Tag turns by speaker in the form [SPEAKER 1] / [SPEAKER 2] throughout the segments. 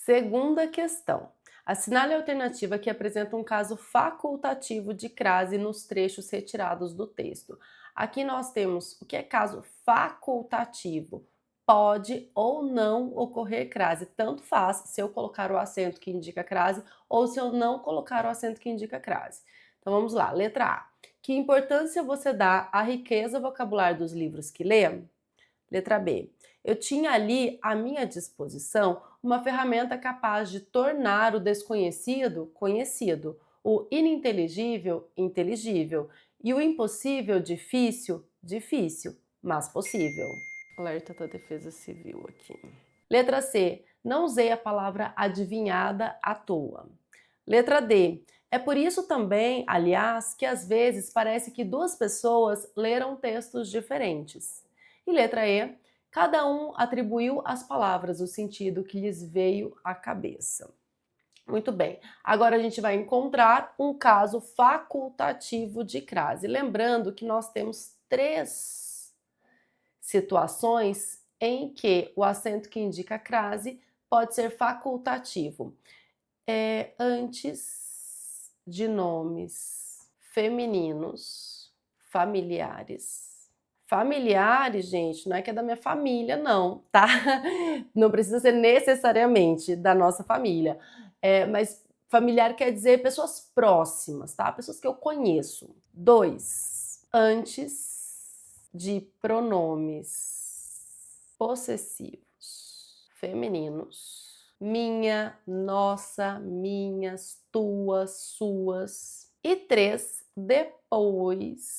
[SPEAKER 1] Segunda questão. Assinale a alternativa que apresenta um caso facultativo de crase nos trechos retirados do texto. Aqui nós temos o que é caso facultativo. Pode ou não ocorrer crase, tanto faz se eu colocar o acento que indica crase ou se eu não colocar o acento que indica crase. Então vamos lá, letra A. Que importância você dá à riqueza vocabular dos livros que lê? Letra B. Eu tinha ali à minha disposição uma ferramenta capaz de tornar o desconhecido conhecido, o ininteligível inteligível e o impossível difícil difícil, mas possível. Alerta da Defesa Civil aqui. Letra C. Não usei a palavra adivinhada à toa. Letra D. É por isso também, aliás, que às vezes parece que duas pessoas leram textos diferentes. E letra E. Cada um atribuiu às palavras o sentido que lhes veio à cabeça. Muito bem. Agora a gente vai encontrar um caso facultativo de crase. Lembrando que nós temos três situações em que o acento que indica crase pode ser facultativo. Antes de nomes femininos, familiares. Familiares, gente, não é que é da minha família, não, tá? Não precisa ser necessariamente da nossa família. Mas familiar quer dizer pessoas próximas, tá? Pessoas que eu conheço. 2. Antes de pronomes possessivos femininos. Minha, nossa, minhas, tuas, suas. E 3, depois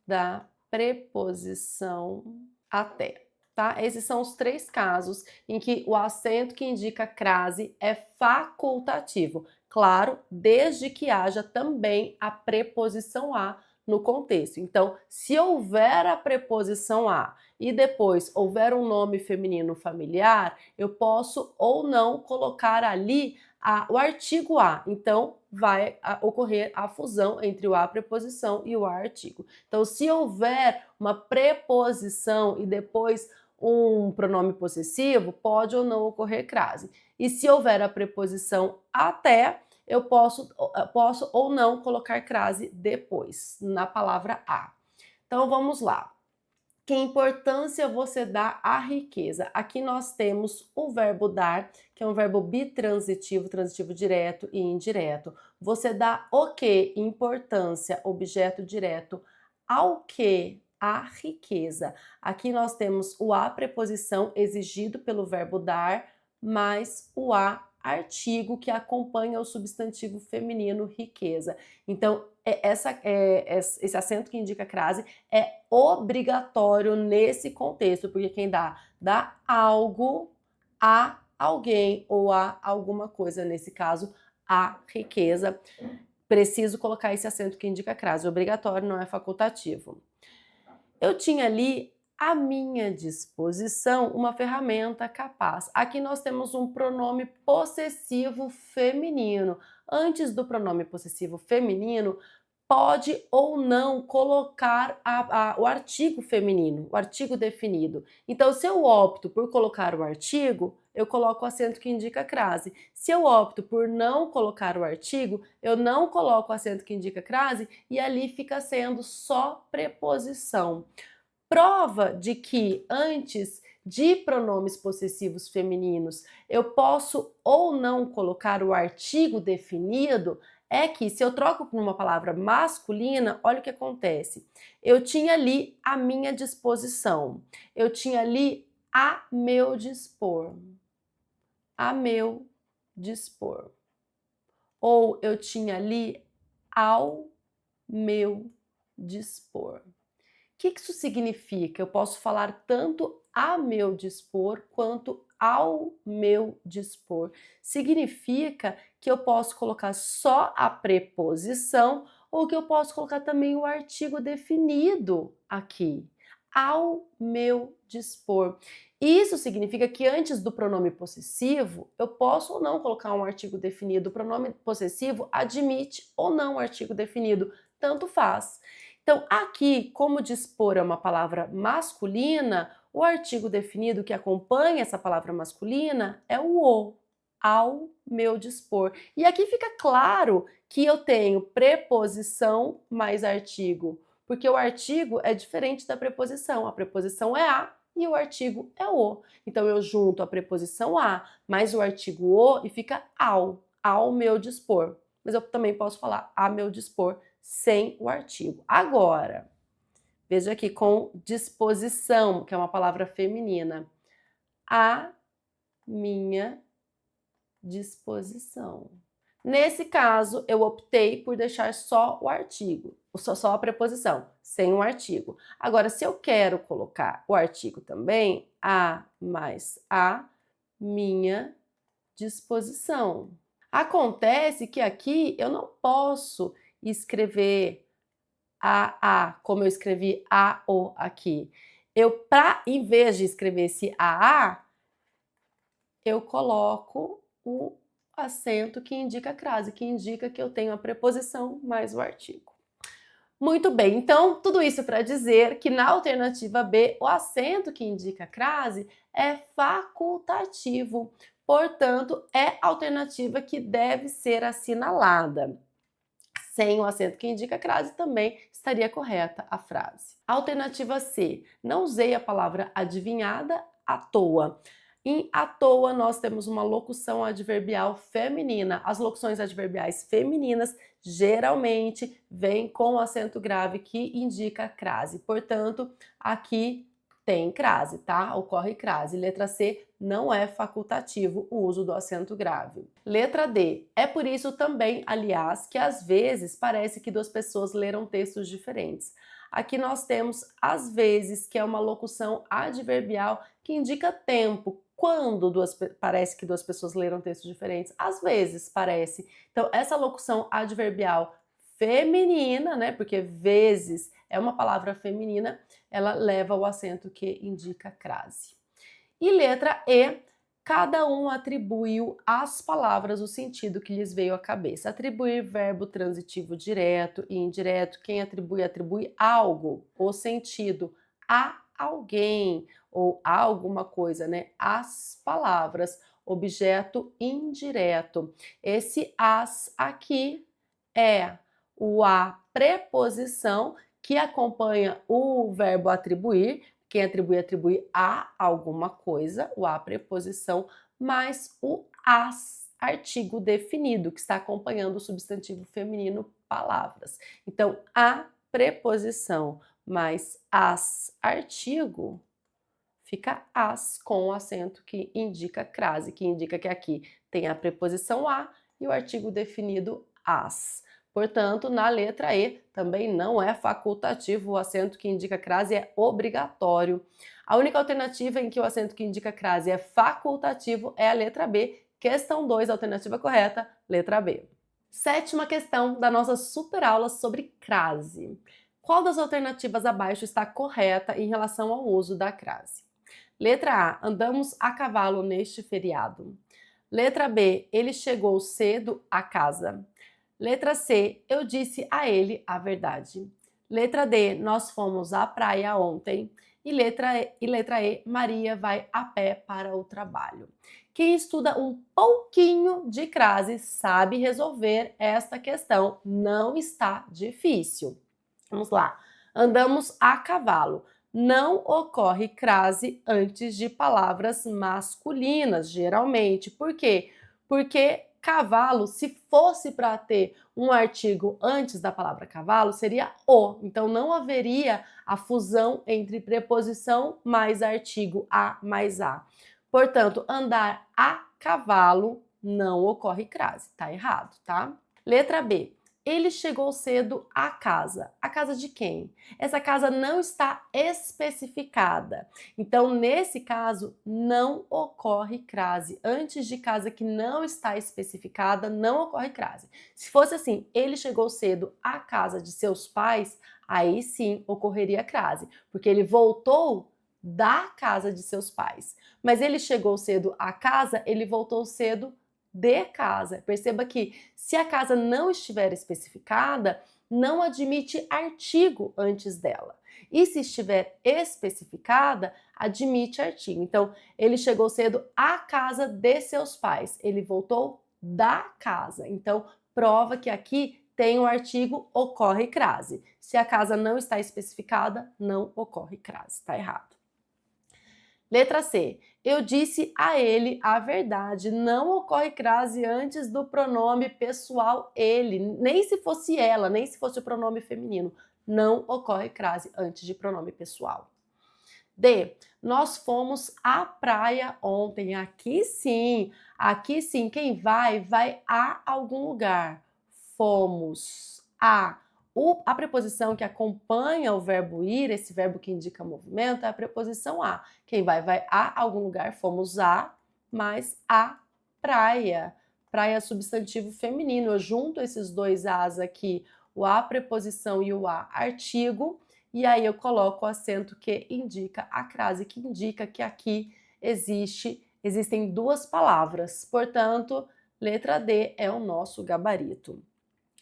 [SPEAKER 1] da preposição até, tá? Esses são os três casos em que o acento que indica crase é facultativo. Claro, desde que haja também a preposição a no contexto. Então, se houver a preposição a e depois houver um nome feminino familiar, eu posso ou não colocar ali o artigo a. Então, vai ocorrer a fusão entre o a preposição e o a artigo. Então, se houver uma preposição e depois um pronome possessivo, pode ou não ocorrer crase. E se houver a preposição até, eu posso ou não colocar crase depois, na palavra a. Então, vamos lá. Que importância você dá à riqueza? Aqui nós temos o verbo dar, que é um verbo bitransitivo, transitivo direto e indireto. Você dá o que? Importância, objeto direto, ao que? A riqueza. Aqui nós temos o a preposição exigido pelo verbo dar, mais o a artigo que acompanha o substantivo feminino riqueza. Então, esse acento que indica crase é obrigatório nesse contexto, porque quem dá algo a alguém ou a alguma coisa, nesse caso, a riqueza. Preciso colocar esse acento que indica crase, obrigatório, não é facultativo. Eu tinha ali à minha disposição uma ferramenta capaz. Aqui nós temos um pronome possessivo feminino. Antes do pronome possessivo feminino, pode ou não colocar o artigo feminino, o artigo definido. Então, se eu opto por colocar o artigo, eu coloco o acento que indica crase. Se eu opto por não colocar o artigo, eu não coloco o acento que indica crase e ali fica sendo só preposição. Prova de que antes de pronomes possessivos femininos eu posso ou não colocar o artigo definido é que se eu troco por uma palavra masculina, olha o que acontece. Eu tinha ali à minha disposição, eu tinha ali a meu dispor, a meu dispor. Ou eu tinha ali ao meu dispor. O que isso significa? Eu posso falar tanto a meu dispor quanto ao meu dispor. Significa que eu posso colocar só a preposição ou que eu posso colocar também o artigo definido aqui. Ao meu dispor. Isso significa que antes do pronome possessivo, eu posso ou não colocar um artigo definido. O pronome possessivo admite ou não o artigo definido, tanto faz. Então, aqui, como dispor é uma palavra masculina, o artigo definido que acompanha essa palavra masculina é o. ao meu dispor. E aqui fica claro que eu tenho preposição mais artigo, porque o artigo é diferente da preposição. A preposição é a e o artigo é o. Então eu junto a preposição a mais o artigo o e fica ao meu dispor. Mas eu também posso falar a meu dispor sem o artigo. Agora, veja aqui com disposição, que é uma palavra feminina. A minha disposição. Nesse caso, eu optei por deixar só o artigo, só a preposição, sem o artigo. Agora, se eu quero colocar o artigo também, a mais a minha disposição. Acontece que aqui eu não posso escrever como eu escrevi a o aqui. Em vez de escrever esse a, eu coloco o acento que indica a crase, que indica que eu tenho a preposição mais o artigo. Muito bem, então tudo isso para dizer que na alternativa B, o acento que indica a crase é facultativo, portanto, é a alternativa que deve ser assinalada. Sem o acento que indica a crase, também estaria correta a frase. Alternativa C, não usei a palavra adivinhada à toa. Em à toa, nós temos uma locução adverbial feminina. As locuções adverbiais femininas geralmente vêm com o acento grave que indica a crase. Portanto, aqui tem crase, tá? Ocorre crase. Letra C, não é facultativo o uso do acento grave. Letra D, é por isso também, aliás, que às vezes parece que duas pessoas leram textos diferentes. Aqui nós temos às vezes, que é uma locução adverbial que indica tempo. Quando parece que duas pessoas leram textos diferentes? Às vezes parece. Então, essa locução adverbial feminina, né? Porque vezes é uma palavra feminina, ela leva o acento que indica crase. E letra E, cada um atribuiu às palavras o sentido que lhes veio à cabeça. Atribuir verbo transitivo direto e indireto. Quem atribui algo, o sentido a alguém ou a alguma coisa, né? As palavras, objeto indireto. Esse as aqui é a preposição que acompanha o verbo atribuir. Quem atribui a alguma coisa, o a preposição, mais o as, artigo definido, que está acompanhando o substantivo feminino palavras. Então, a preposição mais as, artigo, fica as com o acento que indica crase, que indica que aqui tem a preposição a e o artigo definido as. Portanto, na letra E também não é facultativo, o acento que indica crase é obrigatório. A única alternativa em que o acento que indica crase é facultativo é a letra B. Questão 2, alternativa correta, letra B. Sétima questão da nossa super aula sobre crase. Qual das alternativas abaixo está correta em relação ao uso da crase? Letra A, andamos a cavalo neste feriado. Letra B, ele chegou cedo a casa. Letra C, eu disse a ele a verdade. Letra D, nós fomos à praia ontem. E letra E, Maria vai a pé para o trabalho. Quem estuda um pouquinho de crase sabe resolver esta questão. Não está difícil. Vamos lá. Andamos a cavalo. Não ocorre crase antes de palavras masculinas, geralmente. Por quê? Porque cavalo, se fosse para ter um artigo antes da palavra cavalo, seria o. Então, não haveria a fusão entre preposição mais artigo a mais a. Portanto, andar a cavalo não ocorre crase. Tá errado, tá? Letra B. Ele chegou cedo à casa. A casa de quem? Essa casa não está especificada. Então, nesse caso, não ocorre crase. Antes de casa que não está especificada, não ocorre crase. Se fosse assim, ele chegou cedo à casa de seus pais, aí sim ocorreria crase, porque ele voltou da casa de seus pais. Mas ele chegou cedo à casa, ele voltou cedo de casa. Perceba que se a casa não estiver especificada, não admite artigo antes dela. E se estiver especificada, admite artigo. Então, ele chegou cedo à casa de seus pais. Ele voltou da casa. Então, prova que aqui tem o artigo ocorre crase. Se a casa não está especificada, não ocorre crase. Está errado. Letra C. Eu disse a ele a verdade. Não ocorre crase antes do pronome pessoal ele. Nem se fosse ela, nem se fosse o pronome feminino. Não ocorre crase antes de pronome pessoal. D. Nós fomos à praia ontem. Aqui sim. Aqui sim. Quem vai a algum lugar. Fomos a. A preposição que acompanha o verbo ir, esse verbo que indica movimento, é a preposição a. Quem vai a algum lugar, fomos a, mais a praia. Praia é substantivo feminino. Eu junto esses dois as aqui, o a preposição e o a artigo, e aí eu coloco o acento que indica a crase, que indica que aqui existem duas palavras. Portanto, letra D é o nosso gabarito.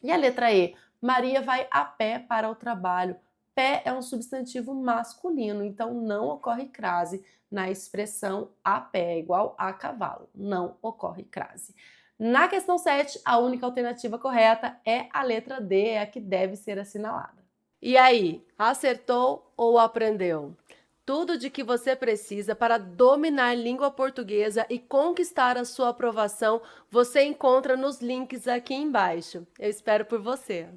[SPEAKER 1] E a letra E? Maria vai a pé para o trabalho. Pé é um substantivo masculino, então não ocorre crase na expressão a pé, igual a cavalo. Não ocorre crase. Na questão 7, a única alternativa correta é a letra D, é a que deve ser assinalada. E aí, acertou ou aprendeu? Tudo de que você precisa para dominar língua portuguesa e conquistar a sua aprovação, você encontra nos links aqui embaixo. Eu espero por você.